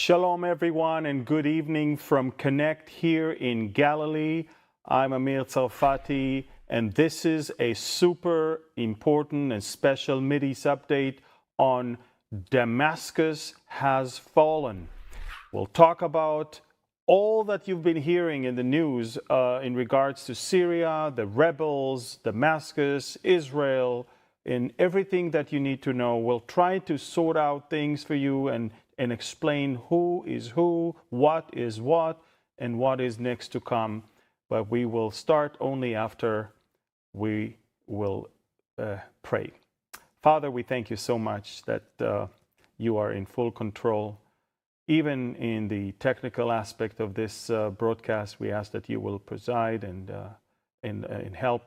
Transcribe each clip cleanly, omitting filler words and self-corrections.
Shalom, everyone, and good evening from Connect here in Galilee. I'm Amir Tsarfati, and this is a super important and special Mideast update on Damaskus has fallen. We'll talk about all that you've been hearing in the news in regards to Syria, the rebels, Damascus, Israel, and everything that you need to know. We'll try to sort out things for you and explain who is who, what is what, and what is next to come. But we will start only after we will pray. Father, we thank you so much that you are in full control. Even in the technical aspect of this broadcast, we ask that you will preside and help.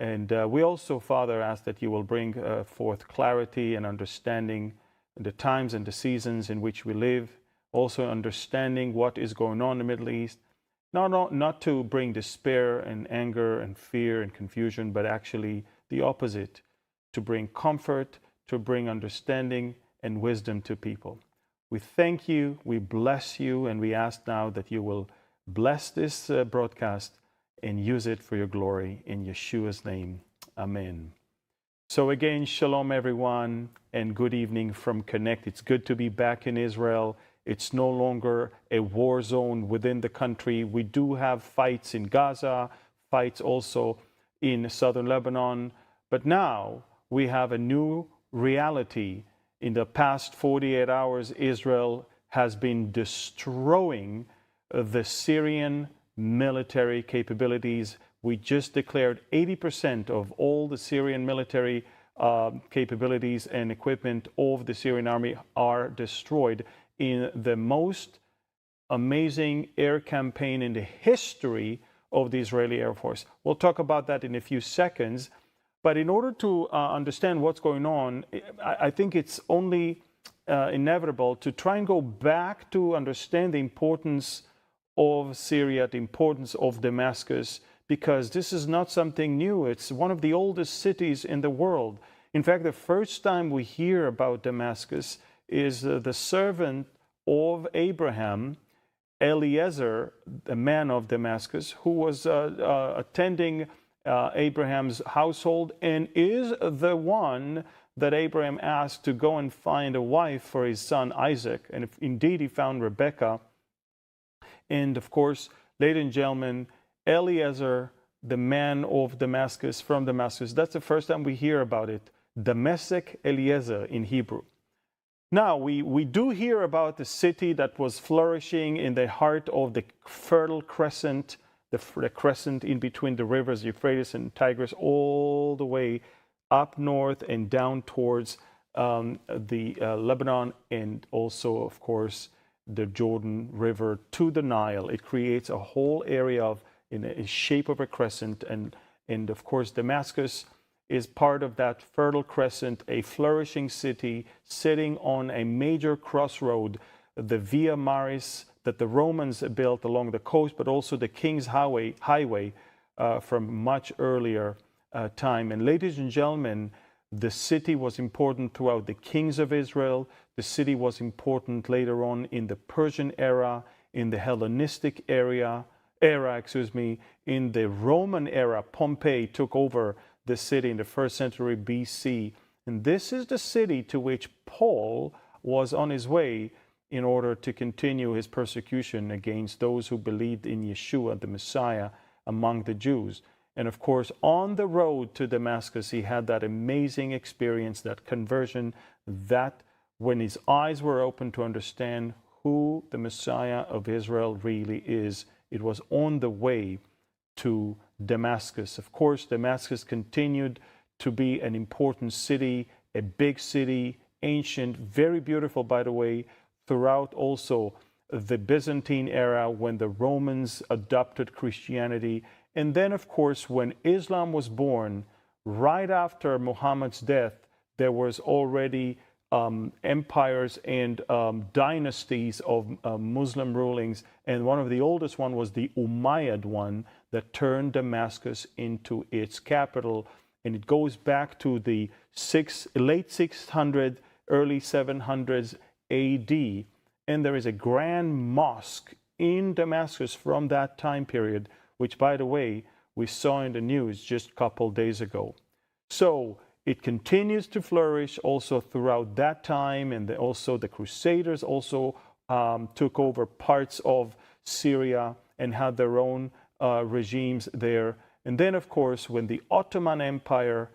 And we also, Father, ask that you will bring forth clarity and understanding the times and the seasons in which we live, also understanding what is going on in the Middle East, not to bring despair and anger and fear and confusion, but actually the opposite, to bring comfort, to bring understanding and wisdom to people. We thank you, we bless you, and we ask now that you will bless this broadcast and use it for your glory. In Yeshua's name, amen. So again, shalom everyone, and good evening from Connect. It's good to be back in Israel. It's no longer a war zone within the country. We do have fights in Gaza, fights also in southern Lebanon, but now we have a new reality. In the past 48 hours, Israel has been destroying the Syrian military capabilities. We just declared 80% of all the Syrian military capabilities and equipment of the Syrian army are destroyed in the most amazing air campaign in the history of the Israeli Air Force. We'll talk about that in a few seconds. But in order to understand what's going on, I think it's only inevitable to try and go back to understand the importance of Syria, the importance of Damascus, because this is not something new. It's one of the oldest cities in the world. In fact, the first time we hear about Damascus is the servant of Abraham, Eliezer, the man of Damascus, who was attending Abraham's household and is the one that Abraham asked to go and find a wife for his son Isaac. And if indeed he found Rebekah. And of course, ladies and gentlemen, Eliezer, the man of Damascus, from Damascus, that's the first time we hear about it. Damasek Eliezer in Hebrew. Now, we do hear about the city that was flourishing in the heart of the Fertile Crescent, the crescent in between the rivers Euphrates and Tigris, all the way up north and down towards Lebanon, and also, of course, the Jordan River to the Nile. It creates a whole area in a shape of a crescent, and of course Damascus is part of that Fertile Crescent, a flourishing city sitting on a major crossroad, the Via Maris that the Romans built along the coast, but also the King's Highway from much earlier time. And ladies and gentlemen, the city was important throughout the kings of Israel. The city was important later on in the Persian era, in the Hellenistic era, in the Roman era. Pompey took over the city in the 1st century BC. And this is the city to which Paul was on his way in order to continue his persecution against those who believed in Yeshua, the Messiah, among the Jews. And of course, on the road to Damascus, he had that amazing experience, that conversion, that when his eyes were open to understand who the Messiah of Israel really is, it was on the way to Damascus. Of course, Damascus continued to be an important city, a big city, ancient, very beautiful, by the way, throughout also the Byzantine era when the Romans adopted Christianity. And then, of course, when Islam was born, right after Muhammad's death, there was already empires and dynasties of Muslim rulings. And one of the oldest one was the Umayyad one that turned Damascus into its capital. And it goes back to the late 600s, early 700s AD. And there is a grand mosque in Damascus from that time period, which, by the way, we saw in the news just a couple days ago. So it continues to flourish also throughout that time, and also the Crusaders also took over parts of Syria and had their own regimes there. And then, of course, when the Ottoman Empire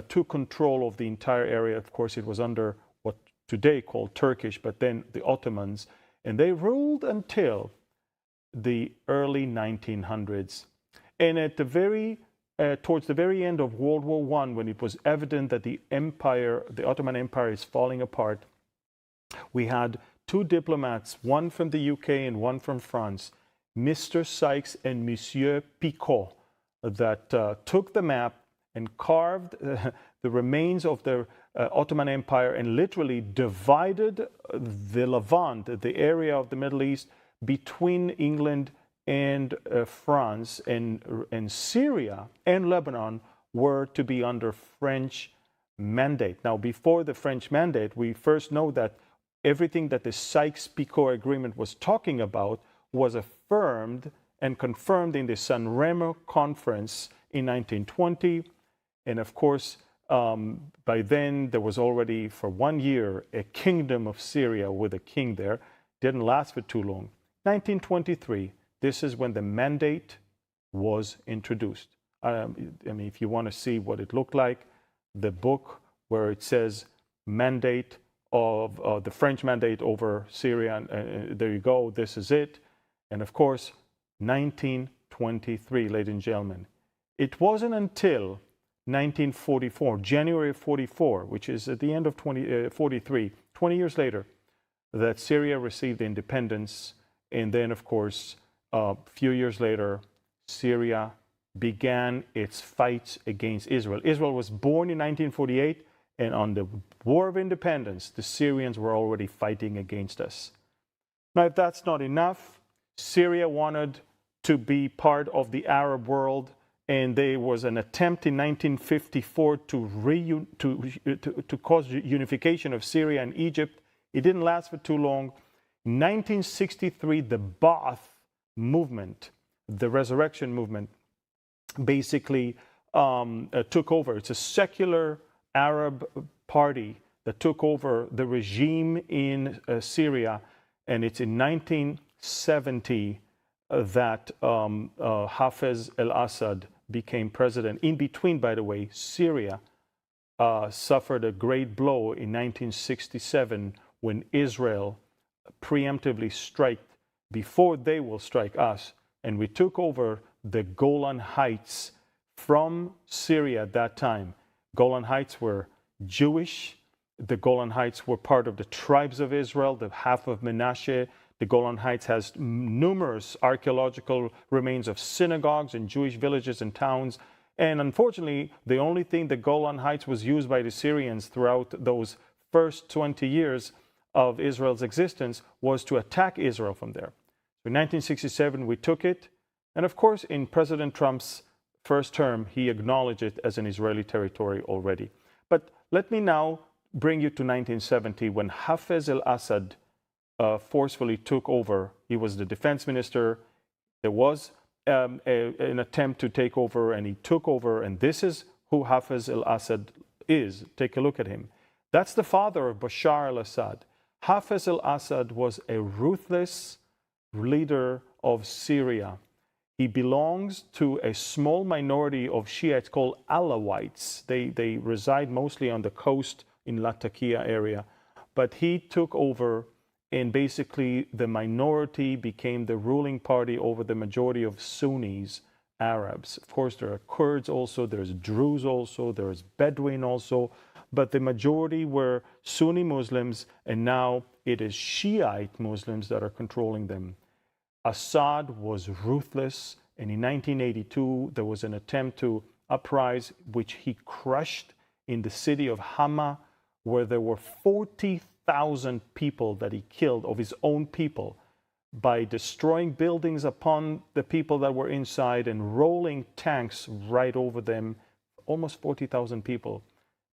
took control of the entire area, of course, it was under what today called Turkish, but then the Ottomans, and they ruled until the early 1900s. And at the towards the very end of World War I, when it was evident that the Ottoman Empire is falling apart, we had two diplomats, one from the UK and one from France, Mr. Sykes and Monsieur Picot, that took the map and carved the remains of the Ottoman Empire and literally divided the Levant, the area of the Middle East, between England and France, and Syria and Lebanon were to be under French mandate. Now, before the French mandate, we first know that everything that the Sykes-Picot Agreement was talking about was affirmed and confirmed in the San Remo Conference in 1920. And of course, by then, there was already, for 1 year, a kingdom of Syria with a king there. Didn't last for too long. 1923, this is when the mandate was introduced. I mean, if you want to see what it looked like, the book where it says mandate of the French mandate over Syria, there you go, this is it. And of course, 1923, ladies and gentlemen. It wasn't until 1944, January of 44, which is at the end of 43, 20 years later, that Syria received independence. And then, of course, a few years later, Syria began its fights against Israel. Israel was born in 1948, and on the War of Independence, the Syrians were already fighting against us. Now, if that's not enough, Syria wanted to be part of the Arab world, and there was an attempt in 1954 to cause unification of Syria and Egypt. It didn't last for too long. In 1963, the Ba'ath movement, the resurrection movement, basically took over. It's a secular Arab party that took over the regime in Syria, and it's in 1970 that Hafez al-Assad became president. In between, by the way, Syria suffered a great blow in 1967 when Israel preemptively struck before they will strike us, and we took over the Golan Heights from Syria at that time. Golan Heights were Jewish. The Golan Heights were part of the tribes of Israel, the half of Manasseh. The Golan Heights has numerous archaeological remains of synagogues and Jewish villages and towns. And unfortunately, the only thing the Golan Heights was used by the Syrians throughout those first 20 years of Israel's existence was to attack Israel from there. So in 1967, we took it. And of course, in President Trump's first term, he acknowledged it as an Israeli territory already. But let me now bring you to 1970, when Hafez al-Assad forcefully took over. He was the defense minister. There was an attempt to take over, and he took over. And this is who Hafez al-Assad is. Take a look at him. That's the father of Bashar al-Assad. Hafez al-Assad was a ruthless leader of Syria. He belongs to a small minority of Shiites called Alawites. They reside mostly on the coast in Latakia area. But he took over, and basically the minority became the ruling party over the majority of Sunnis, Arabs. Of course, there are Kurds also, there's Druze also, there's Bedouin also, but the majority were Sunni Muslims, and now it is Shiite Muslims that are controlling them. Assad was ruthless, and in 1982, there was an attempt to uprise, which he crushed in the city of Hama, where there were 40,000 people that he killed of his own people by destroying buildings upon the people that were inside and rolling tanks right over them, almost 40,000 people.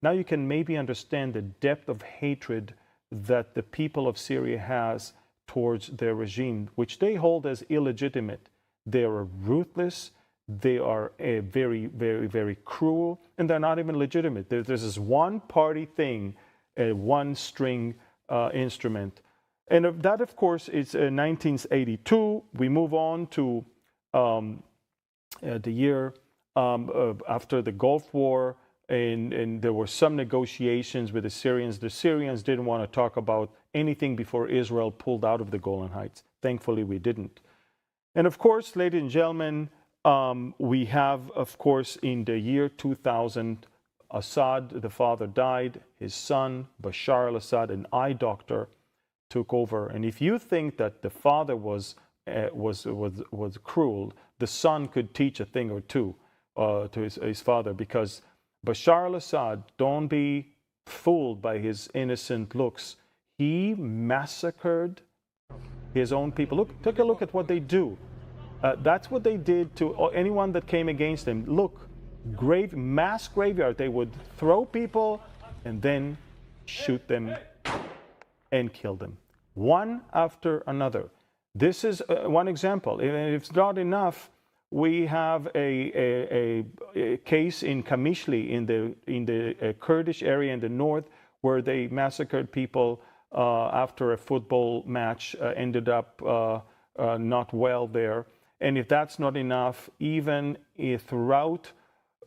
Now you can maybe understand the depth of hatred that the people of Syria has towards their regime, which they hold as illegitimate. They are ruthless, they are very, very, very cruel, and they're not even legitimate. There's this one-party thing, a one-string instrument. And that, of course, is 1982. We move on to the year after the Gulf War, and there were some negotiations with the Syrians. The Syrians didn't want to talk about anything before Israel pulled out of the Golan Heights. Thankfully, we didn't. And of course, ladies and gentlemen, we have, of course, in the year 2000, Assad, the father, died. His son, Bashar al-Assad, an eye doctor, took over. And if you think that the father was cruel, the son could teach a thing or two to his father, because Bashar al-Assad, don't be fooled by his innocent looks. He massacred his own people. Look, take a look at what they do. That's what they did to anyone that came against him. Look, mass graveyard. They would throw people and then shoot them and kill them, one after another. This is one example. If it's not enough, we have a case in Kamishli in the Kurdish area in the north, where they massacred people after a football match ended up not well there. And if that's not enough, even throughout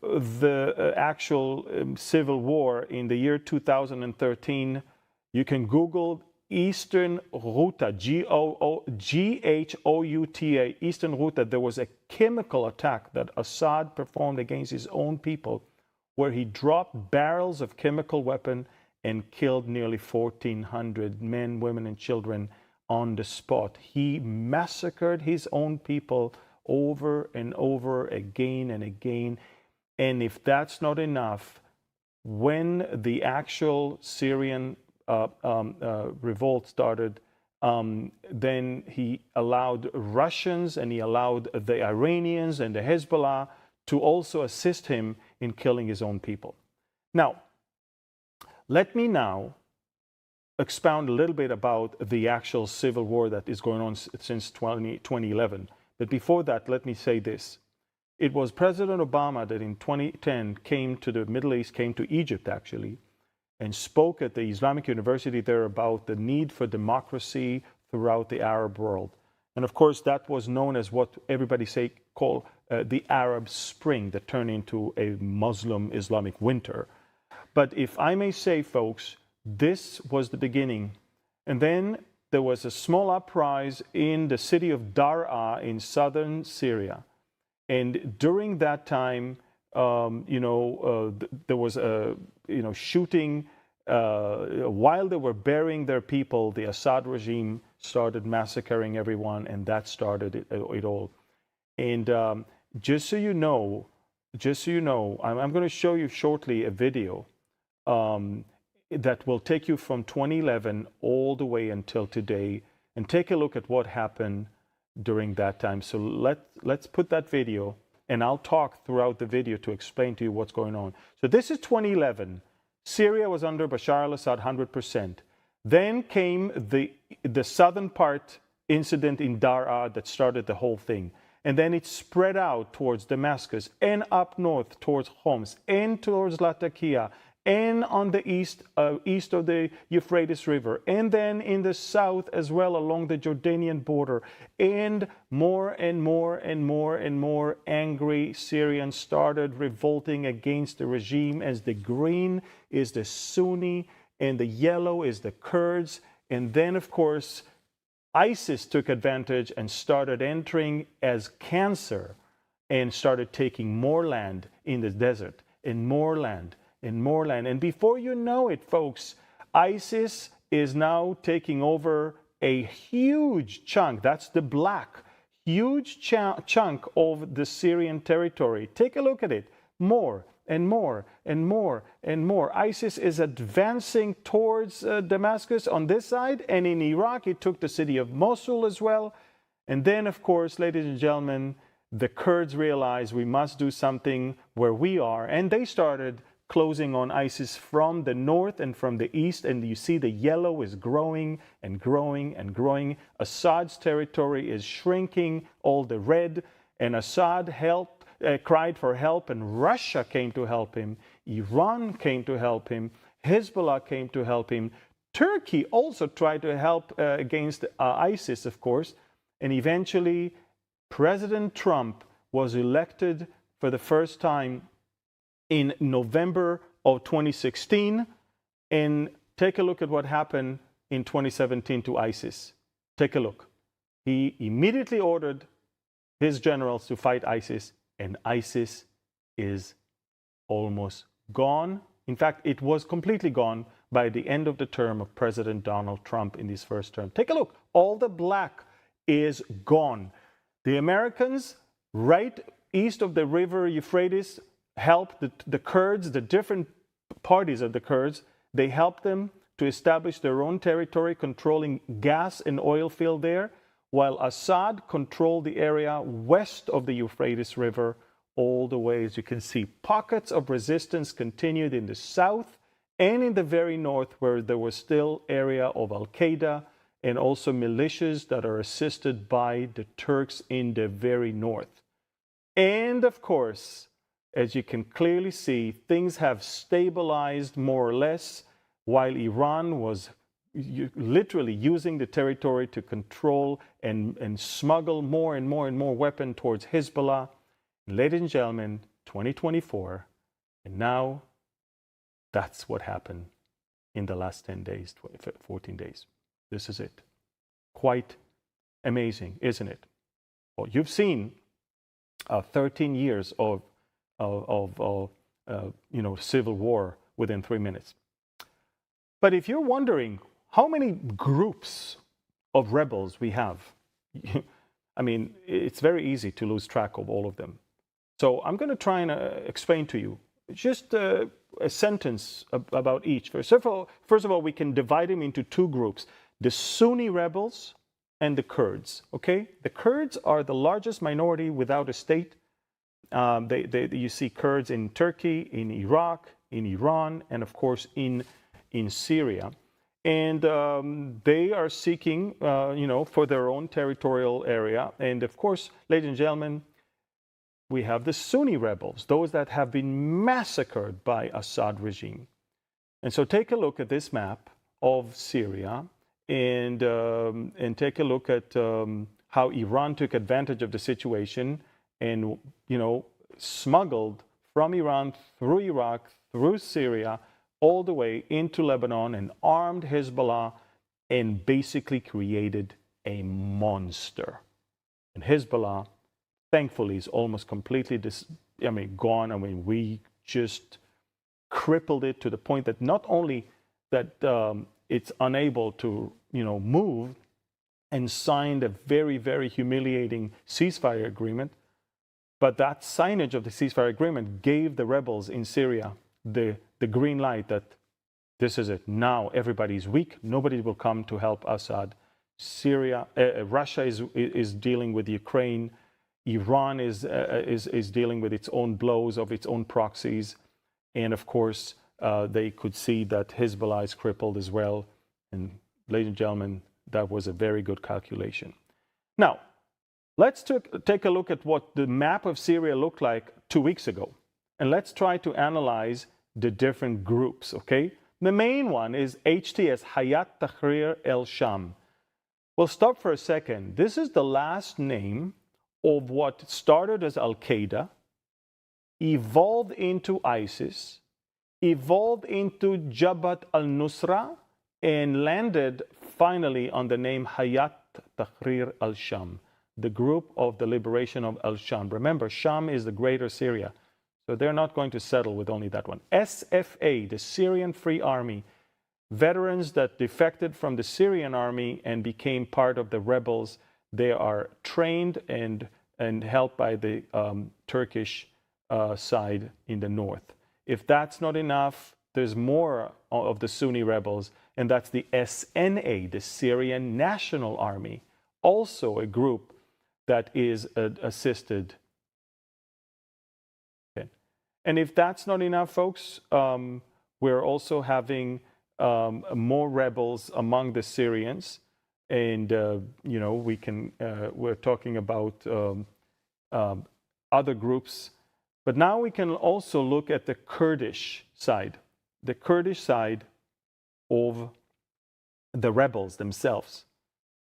the actual civil war in the year 2013, you can Google Eastern Ghouta, Ghouta, Eastern Ghouta. There was a chemical attack that Assad performed against his own people, where he dropped barrels of chemical weapon and killed nearly 1,400 men, women, and children on the spot. He massacred his own people over and over again and again. And if that's not enough, when the actual Syrian revolt started, then he allowed Russians and he allowed the Iranians and the Hezbollah to also assist him in killing his own people. Now, let me now expound a little bit about the actual civil war that is going on since 2011. But before that, let me say this. It was President Obama that in 2010 came to the Middle East, came to Egypt actually, and spoke at the Islamic University there about the need for democracy throughout the Arab world. And of course, that was known as what everybody call the Arab Spring, that turned into a Muslim Islamic winter. But if I may say, folks, this was the beginning. And then there was a small uprising in the city of Dar'a in southern Syria. And during that time, there was a shooting. While they were burying their people, the Assad regime started massacring everyone, and that started it all. And just so you know, I'm going to show you shortly a video that will take you from 2011 all the way until today, and take a look at what happened during that time. So let's put that video, and I'll talk throughout the video to explain to you what's going on. So this is 2011. Syria was under Bashar al-Assad 100%. Then came the southern part incident in Dar'a that started the whole thing. And then it spread out towards Damascus, and up north towards Homs, and towards Latakia, and on the east of the Euphrates River, and then in the south as well along the Jordanian border. And more and more and more and more angry Syrians started revolting against the regime, as the green is the Sunni and the yellow is the Kurds. And then, of course, ISIS took advantage and started entering as cancer and started taking more land in the desert, and more land. And more land. And before you know it, folks, ISIS is now taking over a huge chunk, that's the black, huge chunk of the Syrian territory. Take a look at it. More and more and more and more. ISIS is advancing towards Damascus on this side, and in Iraq it took the city of Mosul as well. And then, of course, ladies and gentlemen, the Kurds realized we must do something where we are, and they started closing on ISIS from the north and from the east, and you see the yellow is growing and growing and growing. Assad's territory is shrinking, all the red, and Assad cried for help, and Russia came to help him. Iran came to help him. Hezbollah came to help him. Turkey also tried to help against ISIS, of course, and eventually President Trump was elected for the first time in November of 2016. And take a look at what happened in 2017 to ISIS. Take a look. He immediately ordered his generals to fight ISIS, and ISIS is almost gone. In fact, it was completely gone by the end of the term of President Donald Trump in his first term. Take a look. All the black is gone. The Americans, right east of the river Euphrates, helped the Kurds, the different parties of the Kurds. They helped them to establish their own territory, controlling gas and oil field there, while Assad controlled the area west of the Euphrates River all the way. As you can see, pockets of resistance continued in the south and in the very north, where there was still area of Al-Qaeda and also militias that are assisted by the Turks in the very north. And of course, as you can clearly see, things have stabilized more or less, while Iran was literally using the territory to control and smuggle more and more and more weapons towards Hezbollah. Ladies and gentlemen, 2024, and now that's what happened in the last 10 days, 14 days. This is it. Quite amazing, isn't it? Well, you've seen 13 years of civil war within 3 minutes. But if you're wondering how many groups of rebels we have, I mean, it's very easy to lose track of all of them. So I'm going to try and explain to you just a sentence about each. First of all, we can divide them into two groups: the Sunni rebels and the Kurds. Okay, the Kurds are the largest minority without a state. You see Kurds in Turkey, in Iraq, in Iran, and of course in Syria. And they are seeking, for their own territorial area. And of course, ladies and gentlemen, we have the Sunni rebels, those that have been massacred by Assad regime. And so take a look at this map of Syria and take a look at how Iran took advantage of the situation and, smuggled from Iran through Iraq, through Syria, all the way into Lebanon, and armed Hezbollah and basically created a monster. And Hezbollah, thankfully, is almost completely gone. I mean, we just crippled it to the point that not only that it's unable to, move, and signed a very, very humiliating ceasefire agreement, but that signage of the ceasefire agreement gave the rebels in Syria the green light that this is it. Now everybody's weak. Nobody will come to help Assad. Russia is dealing with Ukraine. Iran is dealing with its own blows of its own proxies. And of course, they could see that Hezbollah is crippled as well. And ladies and gentlemen, that was a very good calculation. Now, let's take a look at what the map of Syria looked like 2 weeks ago. And let's try to analyze the different groups, okay? The main one is HTS, Hayat Tahrir el-Sham. We'll stop for a second. This is the last name of what started as Al-Qaeda, evolved into ISIS, evolved into Jabhat al-Nusra, and landed finally on the name Hayat Tahrir al-Sham, the group of the liberation of al-Sham. Remember, Sham is the greater Syria. So they're not going to settle with only that one. SFA, the Syrian Free Army, veterans that defected from the Syrian army and became part of the rebels. They are trained and helped by the Turkish side in the north. If that's not enough, there's more of the Sunni rebels, and that's the SNA, the Syrian National Army, also a group that is assisted. And if that's not enough, folks, we're also having more rebels among the Syrians. And, you know, we're talking about other groups. But now we can also look at the Kurdish side of the rebels themselves.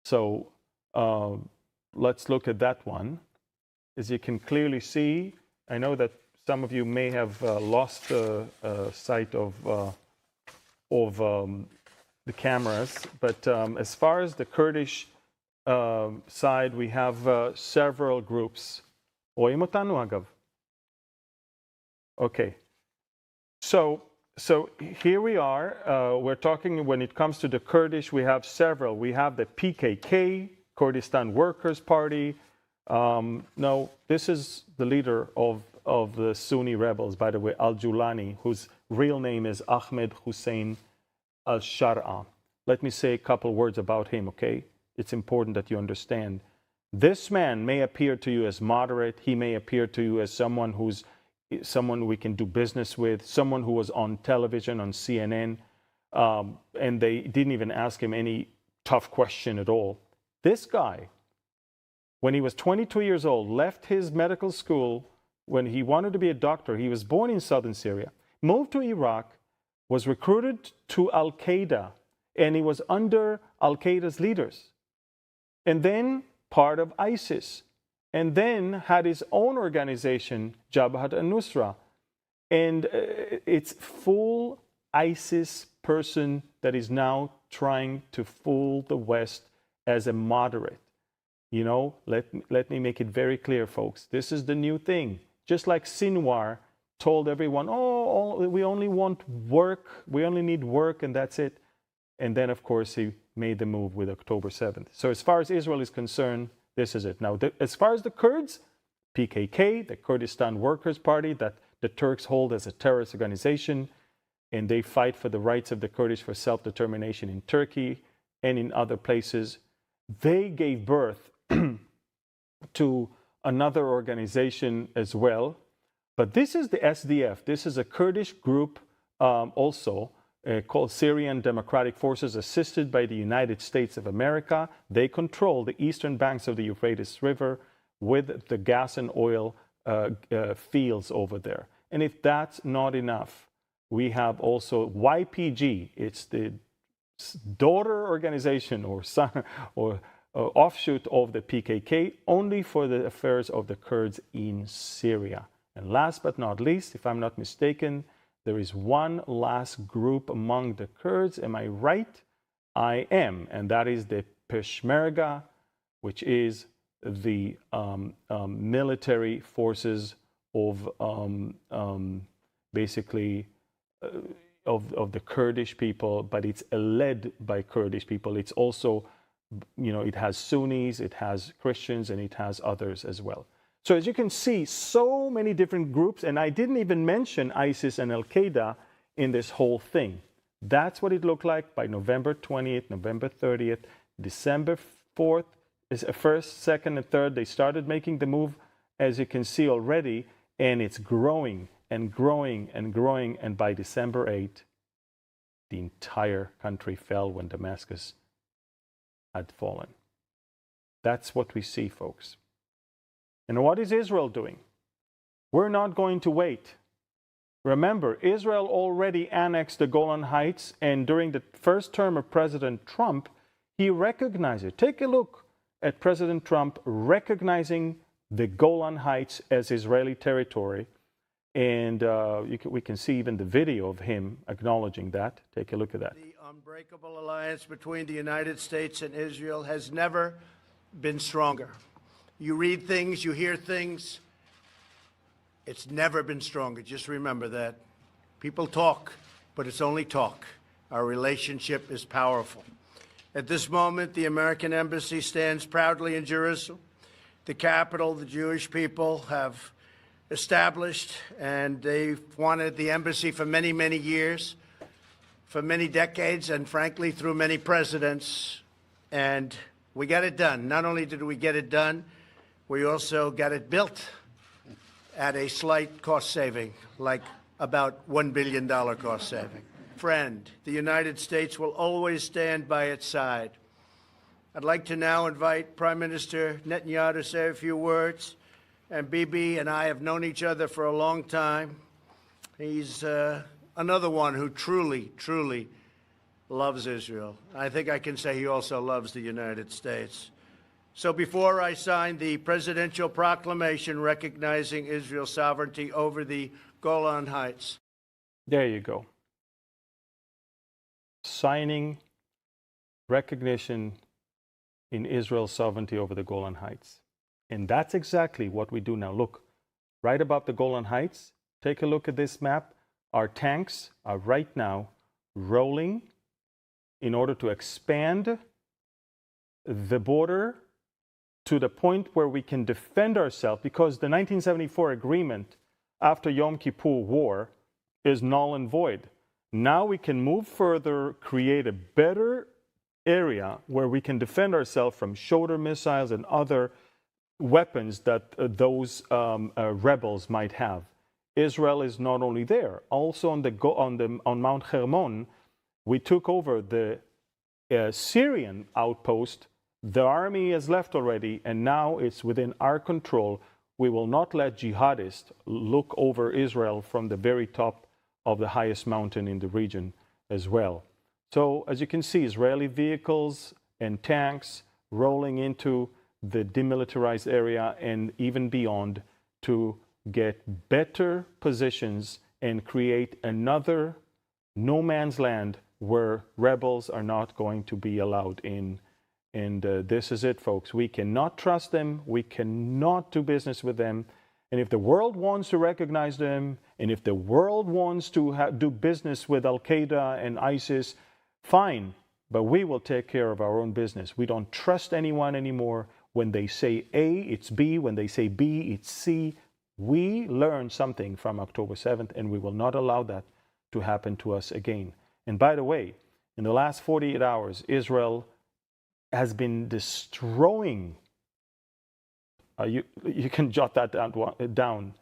So let's look at that one. As you can clearly see, I know that some of you may have lost sight of the cameras, but as far as the Kurdish side, we have several groups. Okay, so here we are. We're talking, when it comes to the Kurdish, we have several. We have the PKK, Kurdistan Workers' Party. No, this is the leader of the Sunni rebels, by the way, al-Julani, whose real name is Ahmed Hussein al-Shar'a. Let me say a couple words about him, okay? It's important that you understand. This man may appear to you as moderate. He may appear to you as someone we can do business with, someone who was on television, on CNN, and they didn't even ask him any tough question at all. This guy, when he was 22 years old, left his medical school when he wanted to be a doctor. He was born in southern Syria, moved to Iraq, was recruited to Al-Qaeda, and he was under Al-Qaeda's leaders, and then part of ISIS, and then had his own organization, Jabhat al-Nusra. And it's full ISIS person that is now trying to fool the West as a moderate. You know, let me make it very clear, folks. This is the new thing. Just like Sinwar told everyone, oh, we only want work, we only need work, and that's it. And then, of course, he made the move with October 7th. So as far as Israel is concerned, this is it. Now, as far as the Kurds, PKK, the Kurdistan Workers' Party, that the Turks hold as a terrorist organization, and they fight for the rights of the Kurdish for self-determination in Turkey and in other places. They gave birth to another organization as well. But this is the SDF. This is a Kurdish group also called Syrian Democratic Forces, assisted by the United States of America. They control the eastern banks of the Euphrates River with the gas and oil fields over there. And if that's not enough, we have also YPG. It's the daughter organization or son or offshoot of the PKK, only for the affairs of the Kurds in Syria. And last but not least, if I'm not mistaken, there is one last group among the Kurds. Am I right? I am. And that is the Peshmerga, which is the military forces of basically of the Kurdish people, but it's led by Kurdish people. It's also, you know, it has Sunnis, it has Christians, and it has others as well. So as you can see, so many different groups, and I didn't even mention ISIS and Al-Qaeda in this whole thing. That's what it looked like by November 20th, November 30th, December 4th, is 1st, 2nd, and 3rd. They started making the move, as you can see already, and it's growing and growing and growing. And by December 8th, the entire country fell when Damaskus had fallen. That's what we see, folks. And what is Israel doing? We're not going to wait. Remember, Israel already annexed the Golan Heights, and during the first term of President Trump, he recognized it. Take a look at President Trump recognizing the Golan Heights as Israeli territory. And we can see even the video of him acknowledging that. Take a look at that. The unbreakable alliance between the United States and Israel has never been stronger. You read things, you hear things. It's never been stronger. Just remember that. People talk, but it's only talk. Our relationship is powerful. At this moment, the American embassy stands proudly in Jerusalem, the capital the Jewish people have established, and they've wanted the embassy for many, many years, for many decades, and frankly, through many presidents. And we got it done. Not only did we get it done, we also got it built. at a slight cost saving, like about $1 billion cost saving. Friend, the United States will always stand by its side. I'd like to now invite Prime Minister Netanyahu to say a few words. And Bibi and I have known each other for a long time. He's another one who truly, truly loves Israel. I think I can say he also loves the United States. So before I sign the presidential proclamation recognizing Israel's sovereignty over the Golan Heights. There you go. Signing recognition in Israel's sovereignty over the Golan Heights. And that's exactly what we do now. Look, right above the Golan Heights, take a look at this map. Our tanks are right now rolling in order to expand the border to the point where we can defend ourselves, because the 1974 agreement after Yom Kippur War is null and void. Now we can move further, create a better area where we can defend ourselves from shoulder missiles and other weapons that those rebels might have. Israel is not only there, also on Mount Hermon, we took over the Syrian outpost. The army has left already, and now it's within our control. We will not let jihadists look over Israel from the very top of the highest mountain in the region as well. So, as you can see, Israeli vehicles and tanks rolling into the demilitarized area and even beyond to get better positions and create another no man's land where rebels are not going to be allowed in. And this is it, folks. We cannot trust them. We cannot do business with them. And if the world wants to recognize them, and if the world wants to do business with Al-Qaeda and ISIS, fine. But we will take care of our own business. We don't trust anyone anymore. When they say A, it's B. When they say B, it's C. We learned something from October 7th, and we will not allow that to happen to us again. And by the way, in the last 48 hours, Israel has been destroying, you can jot that down,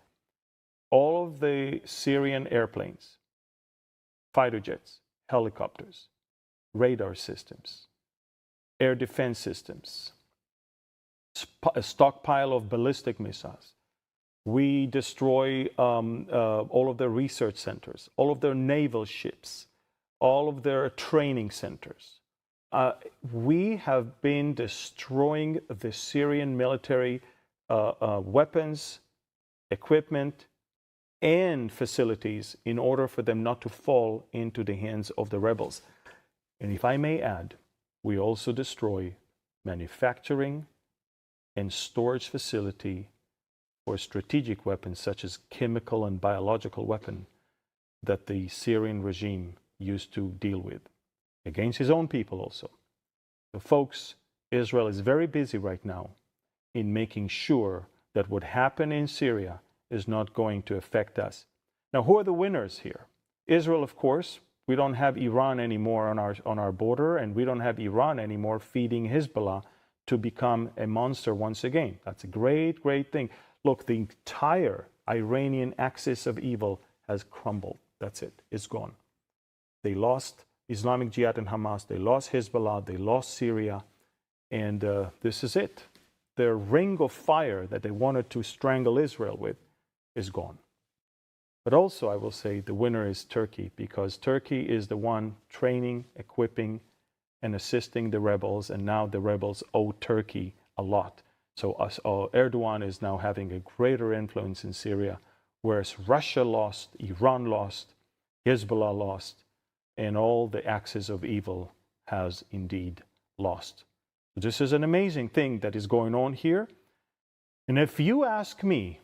all of the Syrian airplanes, fighter jets, helicopters, radar systems, air defense systems, a stockpile of ballistic missiles. We destroy all of their research centers, all of their naval ships, all of their training centers. We have been destroying the Syrian military weapons, equipment, and facilities in order for them not to fall into the hands of the rebels. And if I may add, we also destroy manufacturing and storage facility for strategic weapons such as chemical and biological weapons that the Syrian regime used to deal with against his own people also. So folks, Israel is very busy right now in making sure that what happened in Syria is not going to affect us. Now, who are the winners here? Israel, of course. We don't have Iran anymore on our border, and we don't have Iran anymore feeding Hezbollah to become a monster once again. That's a great, great thing. Look, the entire Iranian axis of evil has crumbled. That's it. It's gone. They lost Islamic Jihad and Hamas. They lost Hezbollah. They lost Syria. And this is it. Their ring of fire that they wanted to strangle Israel with is gone. But also, I will say, the winner is Turkey, because Turkey is the one training, equipping, and assisting the rebels, and now the rebels owe Turkey a lot. So Erdogan is now having a greater influence in Syria, whereas Russia lost, Iran lost, Hezbollah lost, and all the axis of evil has indeed lost. This is an amazing thing that is going on here. And if you ask me,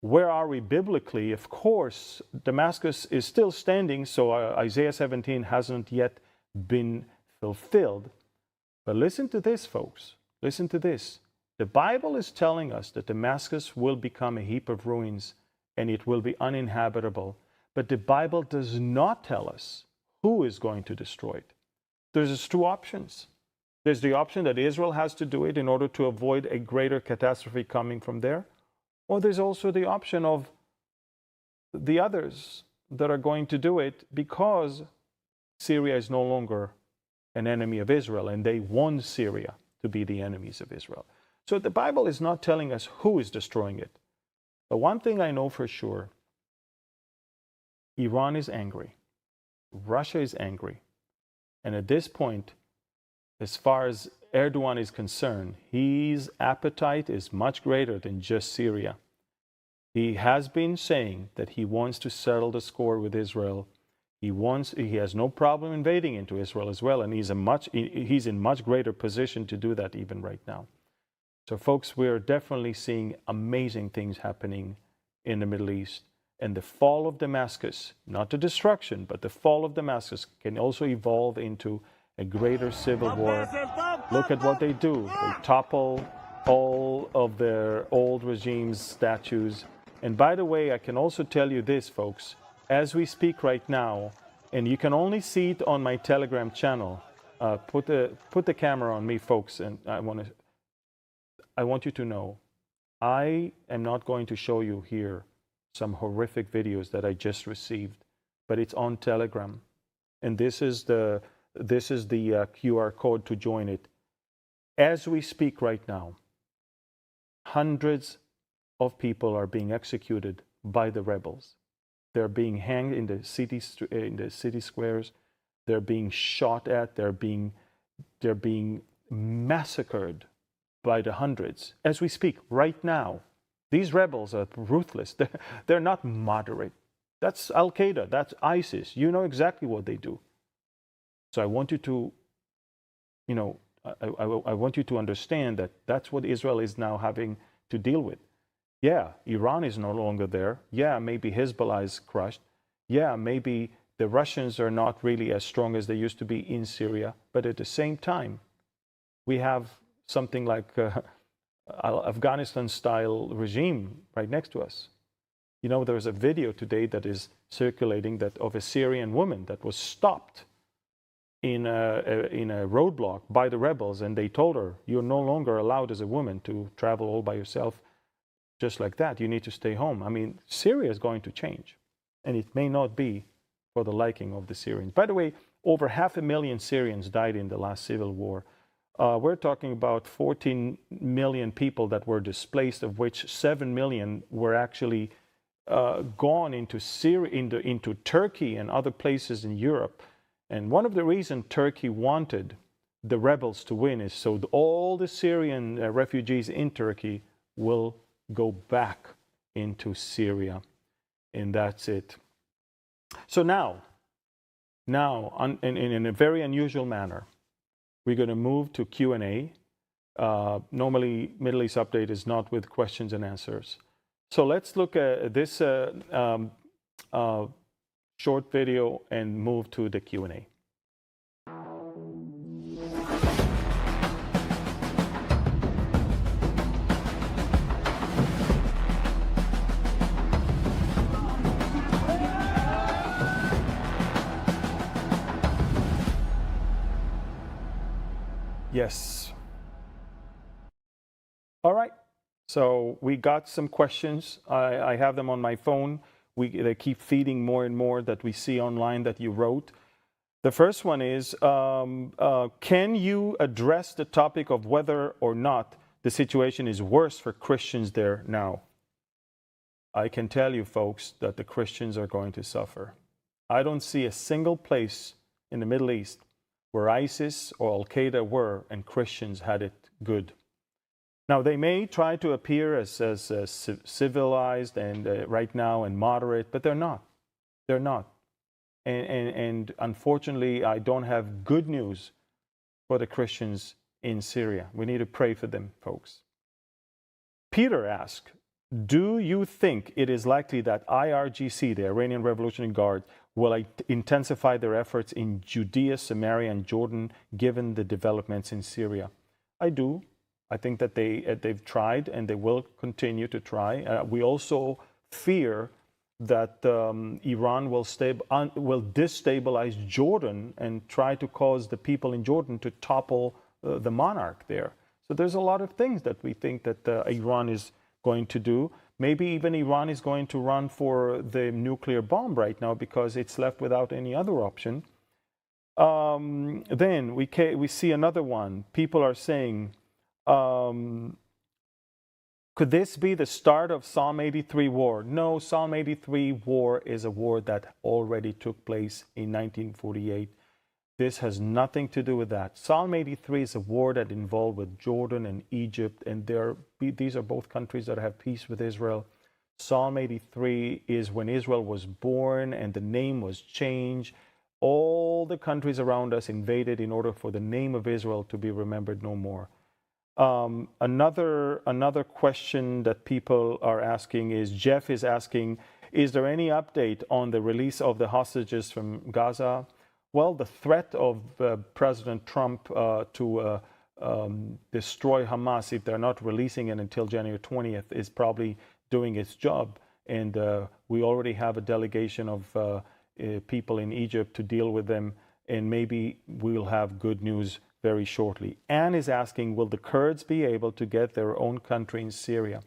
where are we biblically? Of course, Damaskus is still standing, so Isaiah 17 hasn't yet been fulfilled. But listen to this, folks. Listen to this. The Bible is telling us that Damascus will become a heap of ruins and it will be uninhabitable. But the Bible does not tell us who is going to destroy it. There's two options. There's the option that Israel has to do it in order to avoid a greater catastrophe coming from there, Or there's also the option of the others that are going to do it because Syria is no longer an enemy of Israel, and they want Syria to be the enemies of Israel. So the Bible is not telling us who is destroying it. But one thing I know for sure, Iran is angry. Russia is angry. And at this point, as far as Erdogan is concerned, his appetite is much greater than just Syria. He has been saying that he wants to settle the score with Israel. He has no problem invading into Israel as well, and he's in much greater position to do that even right now. So folks, we're definitely seeing amazing things happening in the Middle East. And the fall of Damascus, not the destruction, but the fall of Damascus can also evolve into a greater civil war. Look at what they do. They topple all of their old regime's statues. And by the way, I can also tell you this, folks, as we speak right now, and you can only see it on my Telegram channel. Put the camera on me, folks, and I want you to know, I am not going to show you here some horrific videos that I just received, but it's on Telegram, and this is the QR code to join it. As we speak right now, hundreds of people are being executed by the rebels. They're being hanged in the city squares. They're being shot at. They're being massacred by the hundreds as we speak right now. These rebels are ruthless. They're not moderate. That's Al-Qaeda. That's ISIS. You know exactly what they do. So I want you to, I want you to understand that that's what Israel is now having to deal with. Yeah, Iran is no longer there. Yeah, maybe Hezbollah is crushed. Yeah, maybe the Russians are not really as strong as they used to be in Syria. But at the same time, we have something like Afghanistan-style regime right next to us. You know, there's a video today that is circulating of a Syrian woman that was stopped in a roadblock by the rebels, and they told her, you're no longer allowed as a woman to travel all by yourself just like that. You need to stay home. I mean, Syria is going to change, and it may not be for the liking of the Syrians. By the way, over 500,000 Syrians died in the last civil war. We're talking about 14 million people that were displaced, of which 7 million were actually gone into Syria, into Turkey and other places in Europe. And one of the reasons Turkey wanted the rebels to win is so all the Syrian refugees in Turkey will go back into Syria. And that's it. So now in a very unusual manner, we're going to move to Q&A. Normally, Middle East Update is not with questions and answers. So let's look at this short video and move to the Q&A. Yes. All right. So we got some questions. I have them on my phone. They keep feeding more and more that we see online that you wrote. The first one is, can you address the topic of whether or not the situation is worse for Christians there now? I can tell you, folks, that the Christians are going to suffer. I don't see a single place in the Middle East where ISIS or Al-Qaeda were and Christians had it good. Now, they may try to appear as civilized and right now and moderate, but they're not. They're not. And unfortunately, I don't have good news for the Christians in Syria. We need to pray for them, folks. Peter asked, do you think it is likely that IRGC, the Iranian Revolutionary Guard, will intensify their efforts in Judea, Samaria, and Jordan, given the developments in Syria? I do. I think that they've tried and they will continue to try. We also fear that Iran will destabilize Jordan and try to cause the people in Jordan to topple the monarch there. So there's a lot of things that we think that Iran is going to do. Maybe even Iran is going to run for the nuclear bomb right now because it's left without any other option. Then we see another one. People are saying, could this be the start of Psalm 83 war? No, Psalm 83 war is a war that already took place in 1948. This has nothing to do with that. Psalm 83 is a war that involved with Jordan and Egypt, and these are both countries that have peace with Israel. Psalm 83 is when Israel was born and the name was changed. All the countries around us invaded in order for the name of Israel to be remembered no more. Another question that people are asking is, Jeff is asking, is there any update on the release of the hostages from Gaza? Well, the threat of President Trump to destroy Hamas if they're not releasing it until January 20th is probably doing its job. And we already have a delegation of people in Egypt to deal with them, and maybe we'll have good news very shortly. Anne is asking, will the Kurds be able to get their own country in Syria?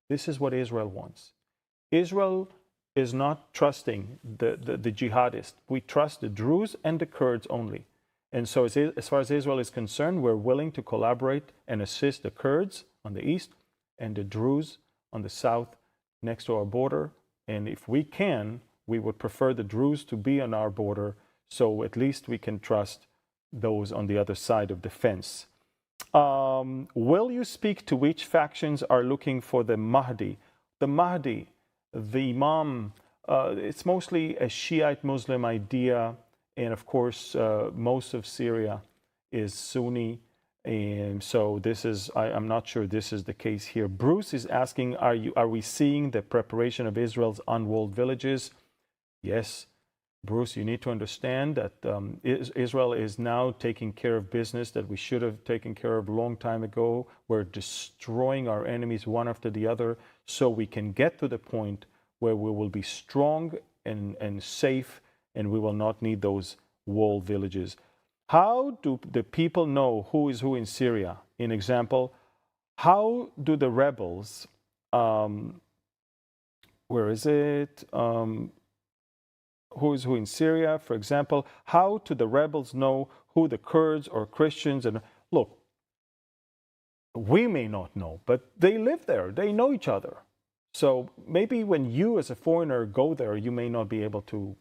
This is what Israel wants. Israel is not trusting the jihadists. We trust the Druze and the Kurds only. And so as far as Israel is concerned, we're willing to collaborate and assist the Kurds on the east and the Druze on the south next to our border. And if we can, we would prefer the Druze to be on our border, so at least we can trust those on the other side of the fence. Will you speak to which factions are looking for the Mahdi? The Mahdi, the Imam, it's mostly a Shiite Muslim idea, and of course most of Syria is Sunni, and so this is, I'm not sure this is the case here. Bruce is asking, are we seeing the preparation of Israel's unwalled villages? Yes. Bruce, you need to understand that Israel is now taking care of business that we should have taken care of a long time ago. We're destroying our enemies one after the other so we can get to the point where we will be strong and safe, and we will not need those walled villages. How do the people know who is who in Syria? In example, how do the rebels, where is it? Who is who in Syria, for example? How do the rebels know who the Kurds or Christians? And look, we may not know, but they live there. They know each other. So maybe when you as a foreigner go there, you may not be able to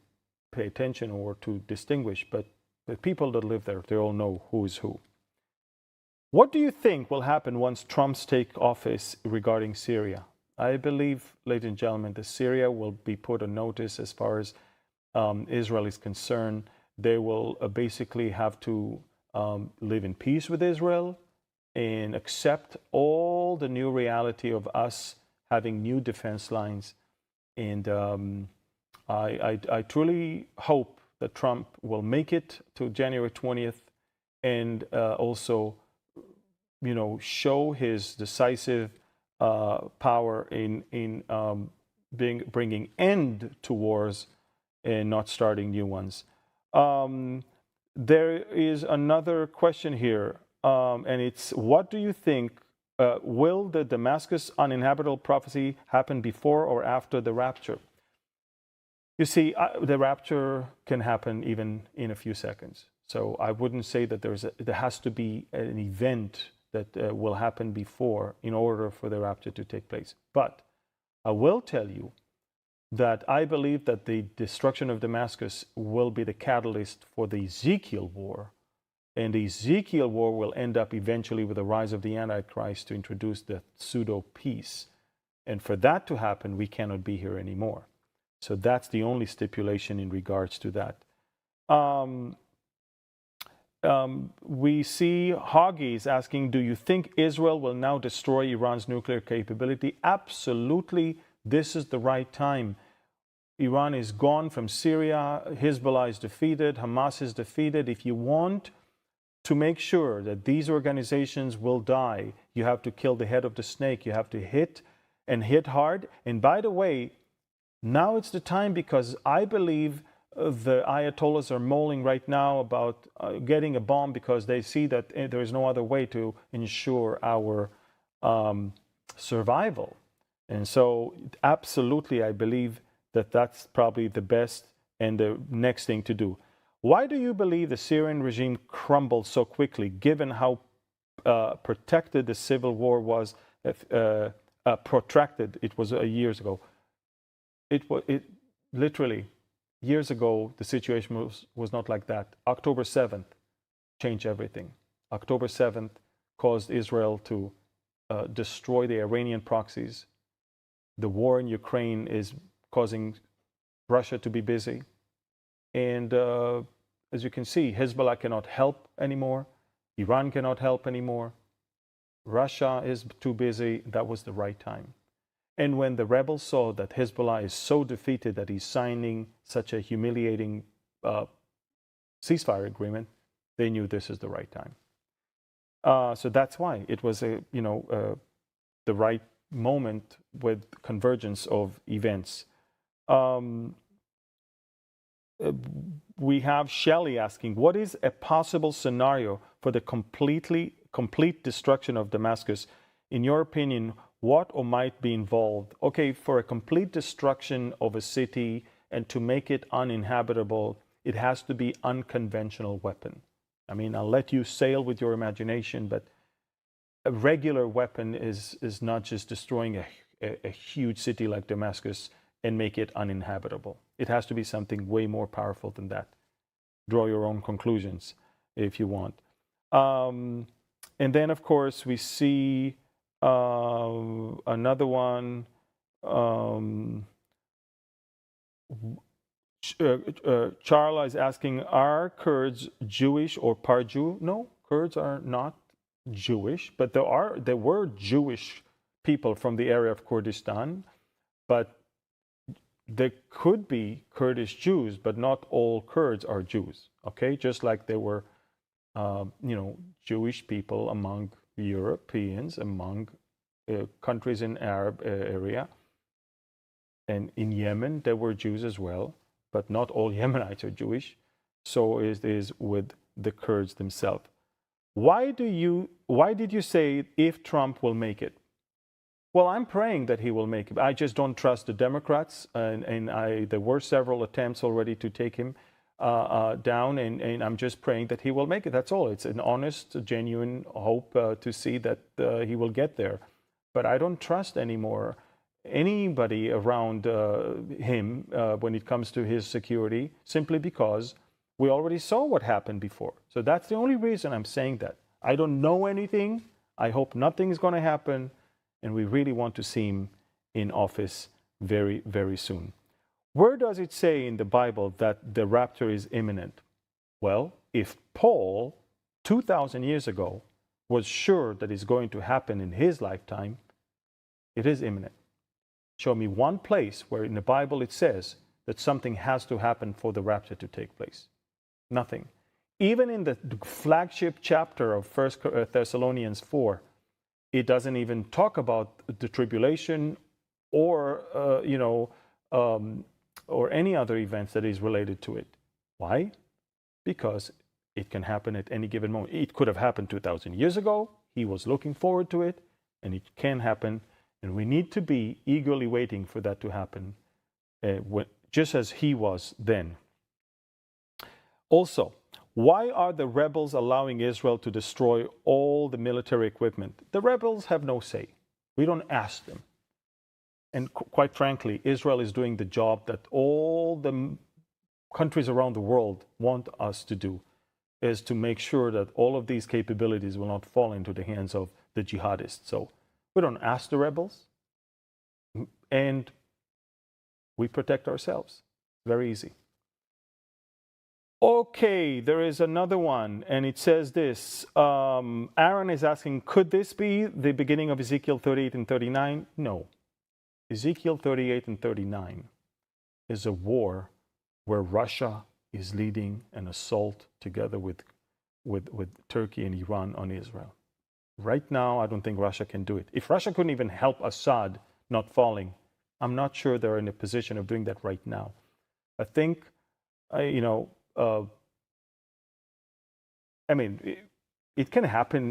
pay attention or to distinguish, but the people that live there, they all know who is who. What do you think will happen once Trump takes office regarding Syria? I believe, ladies and gentlemen, that Syria will be put on notice as far as Israel is concerned. They will basically have to live in peace with Israel and accept all the new reality of us having new defense lines. And I truly hope that Trump will make it to January 20th and also, you know, show his decisive power in bringing end to wars and not starting new ones. There is another question here, and it's, what do you think, will the Damaskus uninhabitable prophecy happen before or after the rapture? You see, the rapture can happen even in a few seconds. So I wouldn't say that there has to be an event that will happen before in order for the rapture to take place. But I will tell you that I believe that the destruction of Damascus will be the catalyst for the Ezekiel war. And the Ezekiel war will end up eventually with the rise of the Antichrist to introduce the pseudo-peace. And for that to happen, we cannot be here anymore. So that's the only stipulation in regards to that. We see Hoggies asking, do you think Israel will now destroy Iran's nuclear capability? Absolutely. This is the right time. Iran is gone from Syria. Hezbollah is defeated. Hamas is defeated. If you want to make sure that these organizations will die, you have to kill the head of the snake. You have to hit and hit hard. And by the way, now it's the time, because I believe the Ayatollahs are mulling right now about getting a bomb because they see that there is no other way to ensure our survival. And so absolutely, I believe that that's probably the best and the next thing to do. Why do you believe the Syrian regime crumbled so quickly, given how protected the civil war was, protracted it was years ago? It literally, years ago, the situation was not like that. October 7th changed everything. October 7th caused Israel to destroy the Iranian proxies. The war in Ukraine is causing Russia to be busy. And as you can see, Hezbollah cannot help anymore. Iran cannot help anymore. Russia is too busy. That was the right time. And when the rebels saw that Hezbollah is so defeated that he's signing such a humiliating ceasefire agreement, they knew this is the right time. So that's why it was the right moment with convergence of events. We have Shelley asking, what is a possible scenario for the complete destruction of Damascus? In your opinion, what or might be involved? Okay, for a complete destruction of a city and to make it uninhabitable, it has to be unconventional weapon. I mean, I'll let you sail with your imagination, but a regular weapon is not just destroying a huge city like Damascus and make it uninhabitable. It has to be something way more powerful than that. Draw your own conclusions if you want. And then, of course, we see another one. Charla is asking, are Kurds Jewish or par-Jew? No, Kurds are not Jewish, but there were Jewish people from the area of Kurdistan, but there could be Kurdish Jews, but not all Kurds are Jews. Okay, just like there were, Jewish people among Europeans, among countries in Arab area, and in Yemen there were Jews as well, but not all Yemenites are Jewish. So it is with the Kurds themselves. Why did you say if Trump will make it? Well, I'm praying that he will make it. I just don't trust the Democrats, and there were several attempts already to take him down, and I'm just praying that he will make it. That's all. It's an honest, genuine hope to see that he will get there. But I don't trust anymore anybody around him when it comes to his security, simply because we already saw what happened before. So that's the only reason I'm saying that. I don't know anything. I hope nothing is going to happen. And we really want to see him in office very, very soon. Where does it say in the Bible that the rapture is imminent? Well, if Paul, 2,000 years ago, was sure that it's going to happen in his lifetime, it is imminent. Show me one place where in the Bible it says that something has to happen for the rapture to take place. Nothing. Even in the flagship chapter of 1 Thessalonians 4, it doesn't even talk about the tribulation or, or any other events that is related to it. Why? Because it can happen at any given moment. It could have happened 2,000 years ago. He was looking forward to it, and it can happen. And we need to be eagerly waiting for that to happen, just as he was then. Also, why are the rebels allowing Israel to destroy all the military equipment? The rebels have no say. We don't ask them. And quite frankly, Israel is doing the job that all the countries around the world want us to do, is to make sure that all of these capabilities will not fall into the hands of the jihadists. So we don't ask the rebels, and we protect ourselves. Very easy. Okay, there is another one, and it says this. Aaron is asking, could this be the beginning of Ezekiel 38 and 39? No. Ezekiel 38 and 39 is a war where Russia is leading an assault together with Turkey and Iran on Israel. Right now, I don't think Russia can do it. If Russia couldn't even help Assad not falling, I'm not sure they're in a position of doing that right now. I think, it can happen,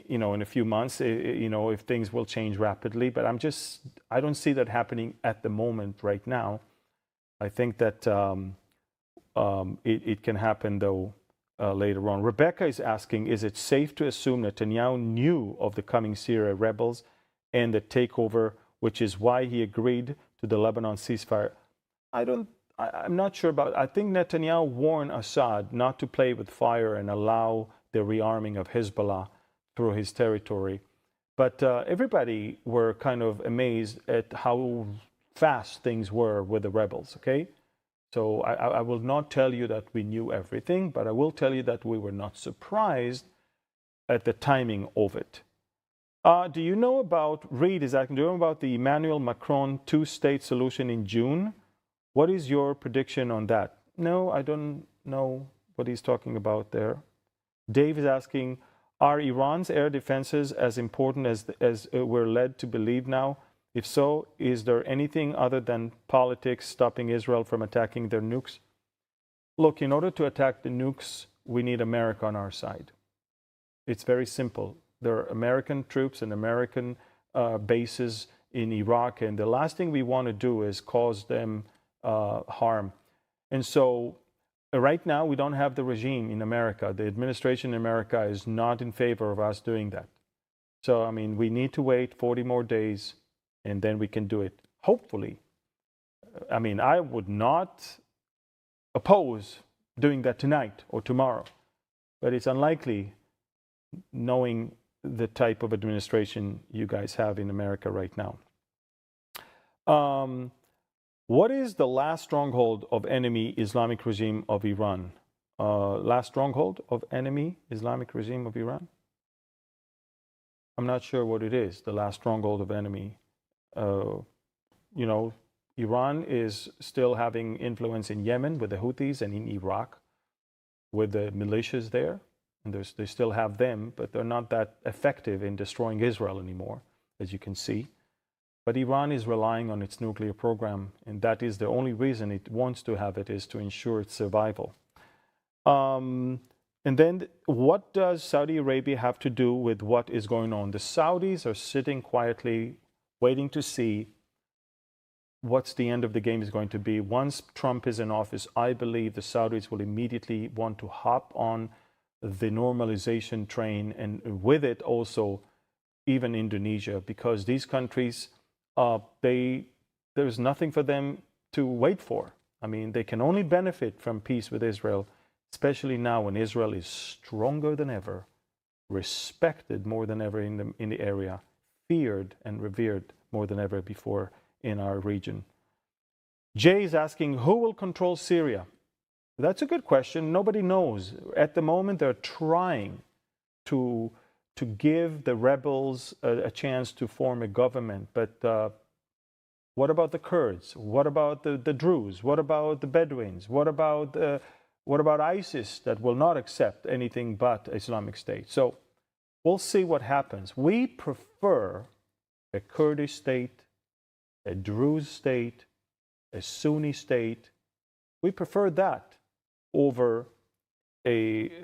in a few months, if things will change rapidly. But I don't see that happening at the moment right now. I think that it can happen, though, later on. Rebecca is asking, is it safe to assume Netanyahu knew of the coming Syria rebels and the takeover, which is why he agreed to the Lebanon ceasefire? I'm not sure about it. I think Netanyahu warned Assad not to play with fire and allow the rearming of Hezbollah through his territory. But everybody were kind of amazed at how fast things were with the rebels, okay? So I will not tell you that we knew everything, but I will tell you that we were not surprised at the timing of it. Do you know about, Reed is asking, do you know about the Emmanuel Macron two-state solution in June? What is your prediction on that? No, I don't know what he's talking about there. Dave is asking, are Iran's air defenses as important as we're led to believe now? If so, is there anything other than politics stopping Israel from attacking their nukes? Look, in order to attack the nukes, we need America on our side. It's very simple. There are American troops and American bases in Iraq, and the last thing we want to do is cause them harm. And so right now, we don't have the regime in America. The administration in America is not in favor of us doing that. So, I mean, we need to wait 40 more days, and then we can do it. Hopefully. I mean, I would not oppose doing that tonight or tomorrow, but it's unlikely, knowing the type of administration you guys have in America right now. What is the last stronghold of enemy Islamic regime of Iran? Last stronghold of enemy Islamic regime of Iran? I'm not sure what it is, the last stronghold of enemy. Iran is still having influence in Yemen with the Houthis and in Iraq with the militias there. And they still have them, but they're not that effective in destroying Israel anymore, as you can see. But Iran is relying on its nuclear program, and that is the only reason it wants to have it, is to ensure its survival. And then what does Saudi Arabia have to do with what is going on? The Saudis are sitting quietly, waiting to see what's the end of the game is going to be. Once Trump is in office, I believe the Saudis will immediately want to hop on the normalization train, and with it also even Indonesia, because these countries, there's nothing for them to wait for. I mean, they can only benefit from peace with Israel, especially now when Israel is stronger than ever, respected more than ever in the area, feared and revered more than ever before in our region. Jay is asking, who will control Syria? That's a good question. Nobody knows. At the moment, they're trying to give the rebels a chance to form a government. But what about the Kurds? What about the Druze? What about the Bedouins? What about ISIS that will not accept anything but Islamic State? So we'll see what happens. We prefer a Kurdish state, a Druze state, a Sunni state. We prefer that over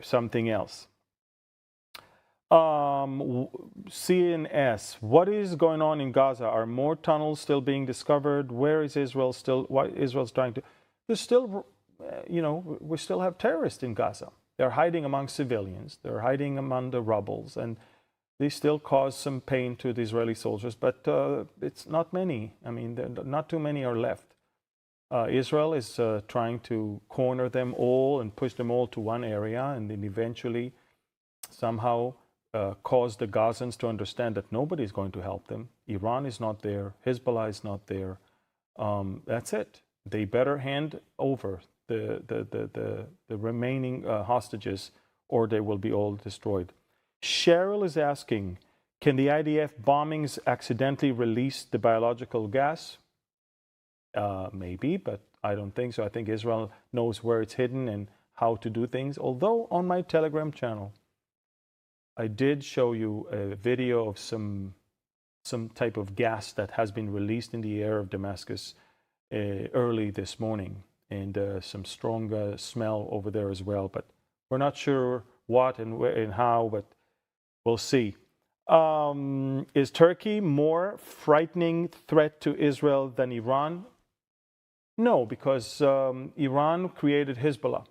something else. CNS, what is going on in Gaza? Are more tunnels still being discovered? Where is Israel still? What Israel's trying to? There's still, we still have terrorists in Gaza. They're hiding among civilians. They're hiding among the rubbles, and they still cause some pain to the Israeli soldiers. But it's not many. I mean, not too many are left. Israel is trying to corner them all and push them all to one area, and then eventually somehow cause the Gazans to understand that nobody is going to help them. Iran is not there. Hezbollah is not there. That's it. They better hand over the remaining hostages, or they will be all destroyed. Cheryl is asking, can the IDF bombings accidentally release the biological gas? Maybe, but I don't think so. I think Israel knows where it's hidden and how to do things. Although on my Telegram channel, I did show you a video of some type of gas that has been released in the air of Damascus early this morning, and some strong smell over there as well. But we're not sure what and where and how. But We'll see. Is Turkey more frightening threat to Israel than Iran? No, because Iran created Hezbollah.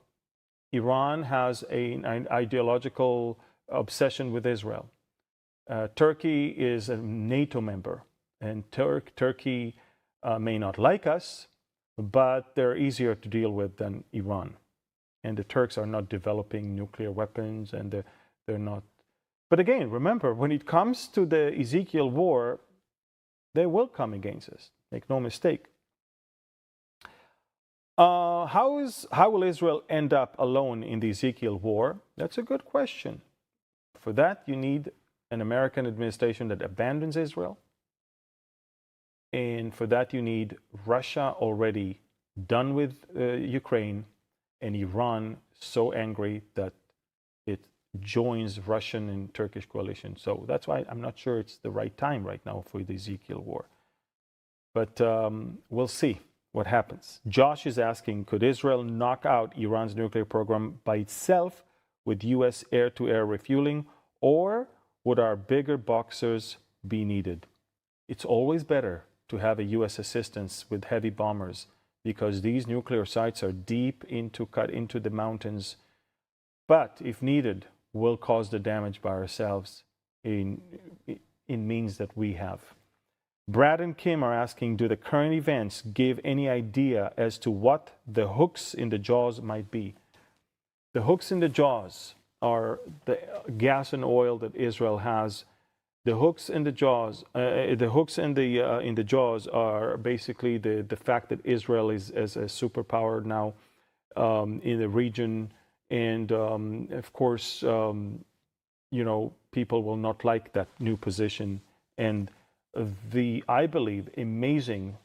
Iran has an ideological obsession with Israel. Turkey is a NATO member, and Turkey may not like us, but they're easier to deal with than Iran. And the Turks are not developing nuclear weapons, and they're not. But again, remember, when it comes to the Ezekiel war, they will come against us. Make no mistake. How will Israel end up alone in the Ezekiel war? That's a good question. For that, you need an American administration that abandons Israel. And for that, you need Russia already done with Ukraine, and Iran so angry that it joins Russian and Turkish coalition. So that's why I'm not sure it's the right time right now for the Ezekiel war. But we'll see what happens. Josh is asking, could Israel knock out Iran's nuclear program by itself with U.S. air-to-air refueling, or would our bigger boxers be needed? It's always better to have a U.S. assistance with heavy bombers, because these nuclear sites are deep cut into the mountains, but if needed, will cause the damage by ourselves in means that we have. Brad and Kim are asking, do the current events give any idea as to what the hooks in the jaws might be? The hooks in the jaws are the gas and oil that Israel has. The hooks in the jaws, in the jaws are basically the fact that Israel is as a superpower now in the region, and of course, people will not like that new position, and I believe, amazing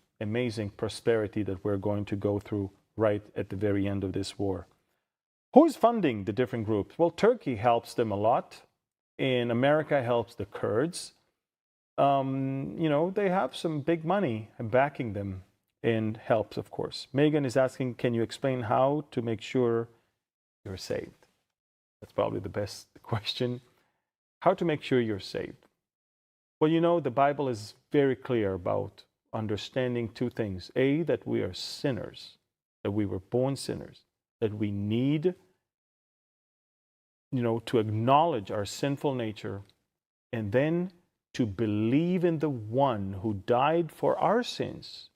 prosperity that we're going to go through right at the very end of this war. Who's funding the different groups? Well, Turkey helps them a lot, and America helps the Kurds. They have some big money backing them and helps, of course. Megan is asking, can you explain how to make sure you're saved? That's probably the best question. How to make sure you're saved? Well, the Bible is very clear about understanding two things. A, that we are sinners, that we were born sinners, that we need, to acknowledge our sinful nature, and then to believe in the one who died for our sins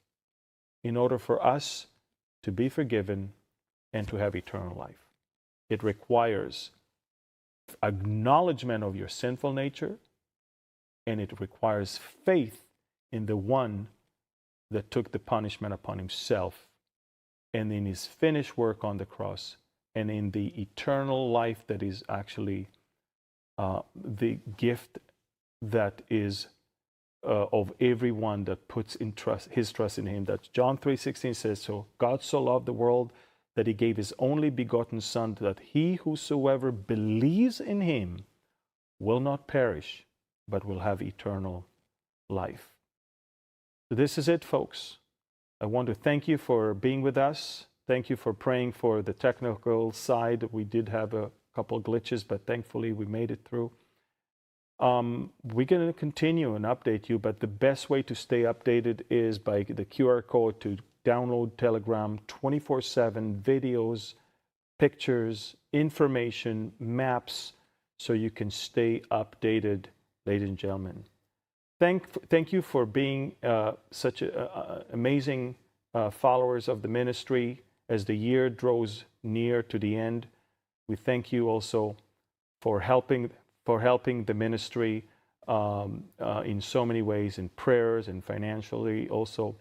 in order for us to be forgiven and to have eternal life. It requires acknowledgement of your sinful nature, and it requires faith in the one that took the punishment upon himself, and in his finished work on the cross, and in the eternal life that is actually the gift that is of everyone that puts his trust in him. That John 3:16 says, so God so loved the world that he gave his only begotten Son, that he whosoever believes in him will not perish, but will have eternal life. So this is it, folks. I want to thank you for being with us. Thank you for praying for the technical side. We did have a couple of glitches, but thankfully we made it through. We're going to continue and update you, but the best way to stay updated is by the QR code to download Telegram 24/7, videos, pictures, information, maps, so you can stay updated, ladies and gentlemen. Thank you for being such amazing followers of the ministry as the year draws near to the end. We thank you also for helping the ministry in so many ways, in prayers and financially also.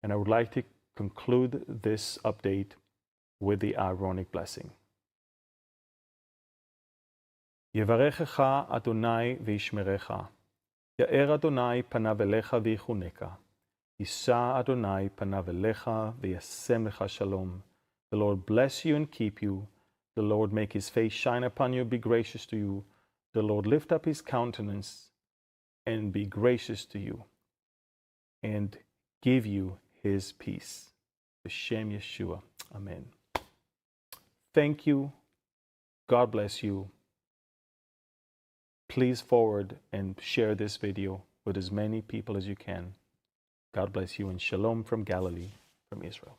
And I would like to conclude this update with the Aaronic blessing. יברכך אדוני וישמרך. יאר אדוני פניו אליך ויחונך. יישא אדוני פניו אליך וישם לך שלום. The Lord bless you and keep you. The Lord make his face shine upon you, be gracious to you. The Lord lift up his countenance and be gracious to you and give you his peace. B'Shem Yeshua. Amen. Thank you. God bless you. please forward and share this video with as many people as you can. God bless you, and shalom from Galilee, from Israel.